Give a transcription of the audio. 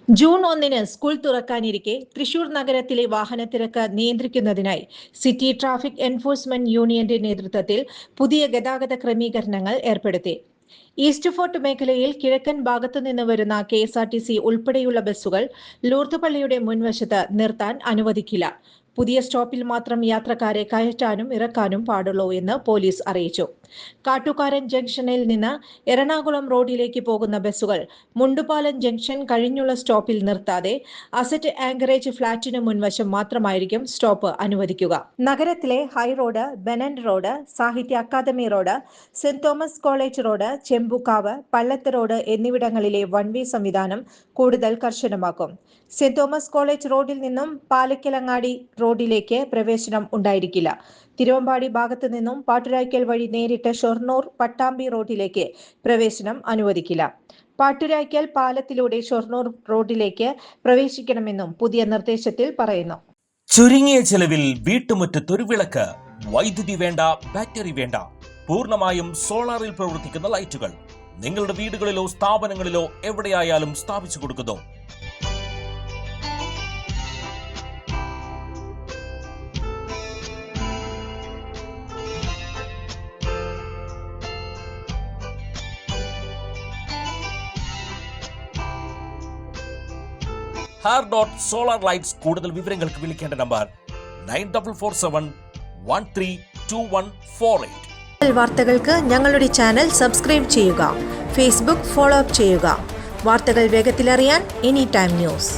June 1 school തുറക്കാനിരിക്കെ Thrissur നഗരത്തിലെ വാഹനത്തിരക്ക് നിയന്ത്രിക്കുന്നതിനായി city traffic enforcement യൂണിയന്റെ നേതൃത്വത്തിൽ പുതിയ ഗതാഗത ക്രമീകരണങ്ങൾ ഏർപ്പെടുത്തി. ഈസ്റ്റ് ഫോർട്ട് മേഖലയിൽ കിഴക്കൻ ഭാഗത്തുനിന്ന് വരുന്ന KSRTC ഉൾപ്പെടെയുള്ള ബസ്സുകൾ ലൂർദ് പള്ളിയുടെ മുൻവശത്ത് നിർത്താൻ അനുവദിക്കില്ല. പുതിയ സ്റ്റോപ്പിൽ മാത്രം യാത്രക്കാരെ കയറ്റാനും ഇറക്കാനും പാടുള്ളൂ എന്ന് പോലീസ് അറിയിച്ചു. കാട്ടുകാരൻ ജംഗ്ഷനിൽ നിന്ന് എറണാകുളം റോഡിലേക്ക് പോകുന്ന ബസ്സുകൾ മുണ്ടുപാലം ജംഗ്ഷൻ കഴിഞ്ഞുള്ള സ്റ്റോപ്പിൽ നിർത്താതെ അസറ്റ് ആങ്കറേജ് ഫ്ളാറ്റിന് മുൻവശം മാത്രമായിരിക്കും സ്റ്റോപ്പ് അനുവദിക്കുക. നഗരത്തിലെ ഹൈറോഡ്, ബെനന്റ് road, Sahitya Akademi road, saint Thomas college road, Chembukkavu, Pallath road എന്നിവിടങ്ങളിലെ വൺ വേ സംവിധാനം കൂടുതൽ കർശനമാക്കും. സെന്റ് തോമസ് കോളേജ് റോഡിൽ നിന്നും പാലക്കലങ്ങാടി റോഡിലേക്ക് പ്രവേശനം ഉണ്ടായിരിക്കില്ല. തിരുവമ്പാടി ഭാഗത്തു നിന്നും പാട്ടുരായ്ക്കൽ വഴി നേരിട്ട് ഷൊർണൂർ പട്ടാമ്പി റോഡിലേക്ക് പ്രവേശനം അനുവദിക്കില്ല. പാട്ടുരായ്ക്കൽ പാലത്തിലൂടെ ഷൊർണൂർ റോഡിലേക്ക് പ്രവേശിക്കണമെന്നും പുതിയ നിർദ്ദേശത്തിൽ പറയുന്നു. ചുരുങ്ങിയ ചെലവിൽ വീട്ടുമുറ്റത്തൊരു വിളക്ക്. വൈദ്യുതി വേണ്ട, ബാറ്ററി വേണ്ട. പൂർണ്ണമായും സോളാറിൽ പ്രവർത്തിക്കുന്ന ലൈറ്റുകൾ നിങ്ങളുടെ വീടുകളിലോ സ്ഥാപനങ്ങളിലോ എവിടെയായാലും സ്ഥാപിച്ചു കൊടുക്കുന്നു. Solar Lights. കൂടുതൽ വിവരങ്ങൾക്ക് വിളിക്കേണ്ട നമ്പർ 9447132148. വാർത്തകൾക്ക് ഞങ്ങളുടെ ചാനൽ സബ്സ്ക്രൈബ് ചെയ്യുക. ഫേസ്ബുക്ക് ഫോളോ അപ്പ് ചെയ്യുക. വാർത്തകൾ വേഗത്തിലറിയാൻ എനി ടൈം ന്യൂസ്.